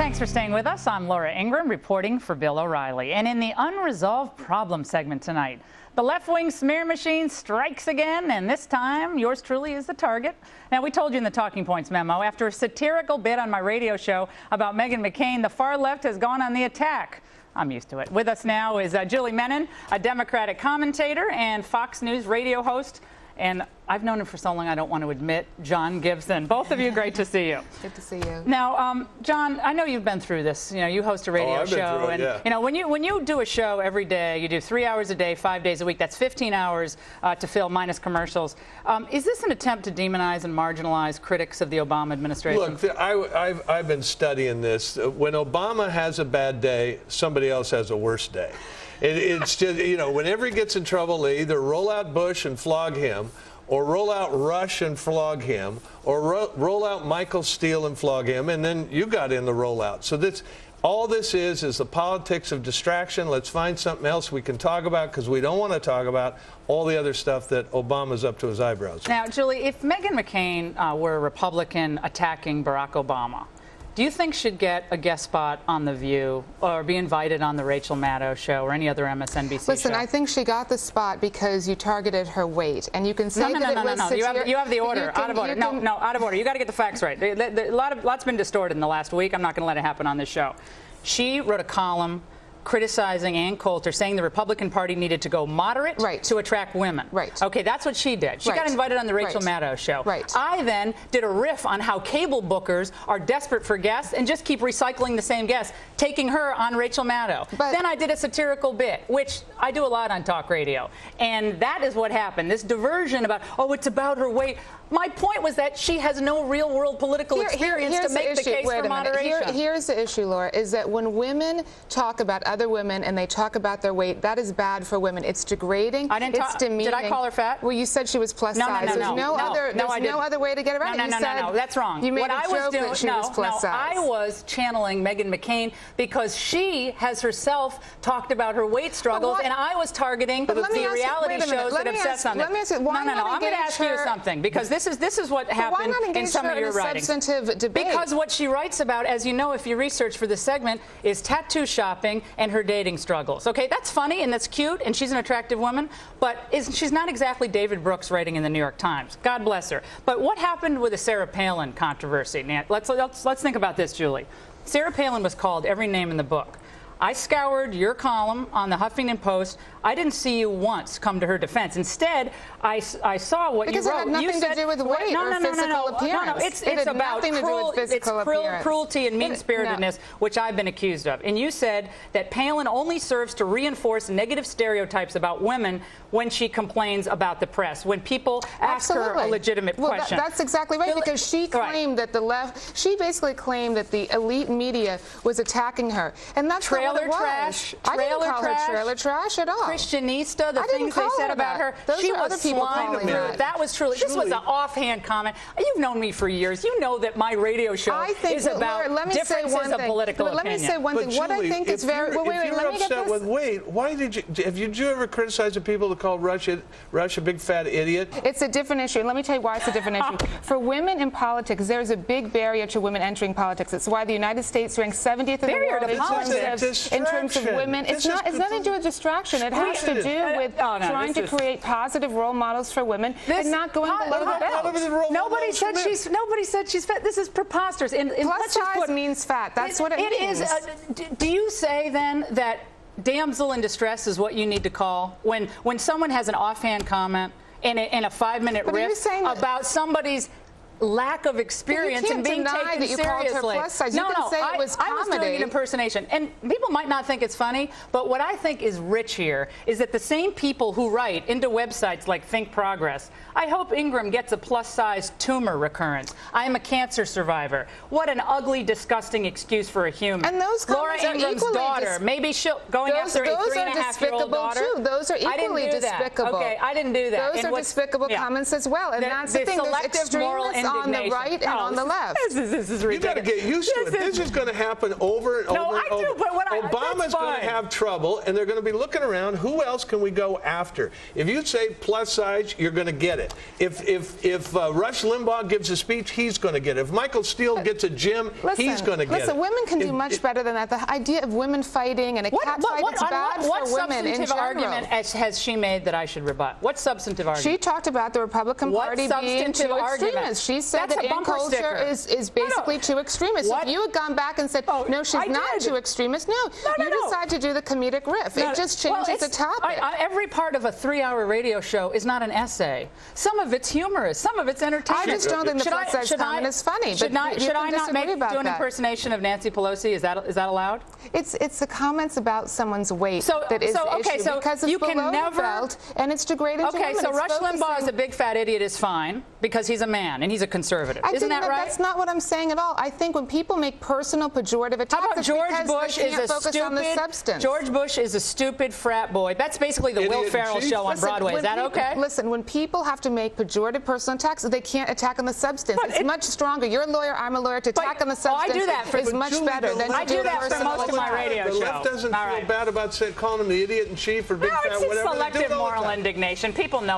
Thanks for staying with us. I'm Laura Ingraham reporting for Bill O'Reilly. And in the Unresolved Problem segment tonight, the left-wing smear machine strikes again, and this time yours truly is the target. Now, we told you in the Talking Points memo, after a satirical bit on my radio show about Meghan Mccain, the far left has gone on the attack. I'm used to it. With us now is Julie Menon, a Democratic commentator and Fox News radio host. And I've known him for so long I don't want to admit, John Gibson. Both of you, great to see you. Good to see you. Now, John, I know you've been through this. You know, you host a radio show, and yeah. you know, when you do a show every day, you do 3 hours a day, 5 days a week. That's 15 hours to fill minus commercials. Is this an attempt to demonize and marginalize critics of the Obama administration? Look, I've been studying this. When Obama has a bad day, somebody else has a worse day. It's just, you know, whenever he gets in trouble, they either roll out Bush and flog him, or roll out Rush and flog him, or roll out Michael Steele and flog him, and then you got in the rollout. So all this is the politics of distraction. Let's find something else we can talk about, because we don't want to talk about all the other stuff that Obama's up to his eyebrows. Now, Julie, if Meghan McCain were a Republican attacking Barack Obama, do you think she'd get a guest spot on The View or be invited on the Rachel Maddow show or any other MSNBC show? Listen, I think she got the spot because you targeted her weight. And you can say no. You have the order. Out of order. No, out of order. You got to get the facts right. Lots been distorted in the last week. I'm not going to let it happen on this show. She wrote a column criticizing Ann Coulter, saying the Republican Party needed to go moderate to attract women. Right. Okay, that's what she did. She got invited on the Rachel Maddow show. Right. I then did a riff on how cable bookers are desperate for guests and just keep recycling the same guests, taking her on Rachel Maddow. But then I did a satirical bit, which I do a lot on talk radio. And that is what happened. This diversion about, oh, it's about her weight. My point was that she has no real-world political experience to make the case for moderation. Here's the issue, Laura, is that when women talk about other women and they talk about their weight, that is bad for women. It's degrading. It's demeaning. Did I call her fat? Well, you said she was plus size. There's no other way to get around it. No, that's wrong. You made a joke that she was plus size. I was channeling Meghan McCain because she has herself talked about her weight struggles, and I was targeting the reality shows that obsess on it. No, I'm going to ask you something, because this is what happened in some of your writings. Substantive debate? Because what she writes about, as you know if you research for this segment, is tattoo shopping and her dating struggles. Okay, that's funny and that's cute, and she's an attractive woman, but she's not exactly David Brooks writing in the New York Times. God bless her. But what happened with the Sarah Palin controversy? Now, let's think about this, Julie. Sarah Palin was called every name in the book. I scoured your column on the Huffington Post. I didn't see you once come to her defense. Instead, I saw what you wrote. Because it had nothing to do with weight or physical appearance. No. It's about cruelty and mean-spiritedness, which I've been accused of. And you said that Palin only serves to reinforce negative stereotypes about women when she complains about the press, when people ask her a legitimate question. That's exactly right, because she claimed that the left, she basically claimed that the elite media was attacking her. And that's not what it was. I didn't call her trailer trash at all. Christianista, the things they said about her. She was swine rude. That was truly, this was an offhand comment. You've known me for years. You know that my radio show is about differences of political opinion. Let me say one thing. What I think is very... If you're upset with weight, why did you ever criticize the people that called Rush a big fat idiot? It's a different issue. Let me tell you why it's a different issue. For women in politics, there's a big barrier to women entering politics. It's why the United States ranks 70th in the world in terms of women. It's nothing to do with distraction. It has to do with trying to create positive role models for women and not going below the belt. Nobody said she's fat. This is preposterous. Plus size means fat. That's what it means. Do you say then that damsel in distress is what you need to call when someone has an offhand comment in a 5-minute riff about somebody's lack of experience and being taken seriously? I was doing an impersonation, and people might not think it's funny, but what I think is rich here is that the same people who write into websites like Think Progress, I hope Ingraham gets a plus-size tumor recurrence. I am a cancer survivor. What an ugly, disgusting excuse for a human. And those Laura Ingram's daughter, maybe she'll going after a 3.5-year-old daughter. Those are equally despicable. Okay, I didn't do that. Those are despicable comments as well, and that's the thing. There's extremists on the right and on the left. This is ridiculous. You got to get used to it. This is going to happen over and over. No, I do, but what Obama's going to have trouble, and they're going to be looking around. Who else can we go after? If you say plus size, you're going to get it. If Rush Limbaugh gives a speech, he's going to get it. If Michael Steele gets a gym, he's going to get it. Listen, women can do much better than that. The idea of women fighting and a cat fight is bad for women in general. What substantive argument has she made that I should rebut? What substantive argument? She talked about the Republican Party being too extremist. She said that Ann Coulter is basically too extremist. If you had gone back and said, no, she's not too extremist, you decide to do the comedic riff. It just changes the topic. Every part of a 3-hour radio show is not an essay. Some of it's humorous. Some of it's entertaining. I just don't think the plus size comment is funny. Should I not do an impersonation of Nancy Pelosi? Is that allowed? It's the comments about someone's weight that is the issue because it's below the belt and it's degrading to women. So Rush Limbaugh is a big fat idiot is fine because he's a man and he's a conservative. Isn't that right? That's not what I'm saying at all. I think when people make personal pejorative attacks, how about George Bush is a focus on the substance. George Bush is a stupid frat boy. That's basically the Will Ferrell show on Broadway. Is that okay? Listen, when people have to make pejorative personal attacks, they can't attack on the substance. It's much stronger. You're a lawyer, I'm a lawyer. To attack on the substance is much better than to do that for most of my radio show. The left doesn't feel bad about calling him the idiot in chief or big fat whatever. It's just selective moral indignation. People know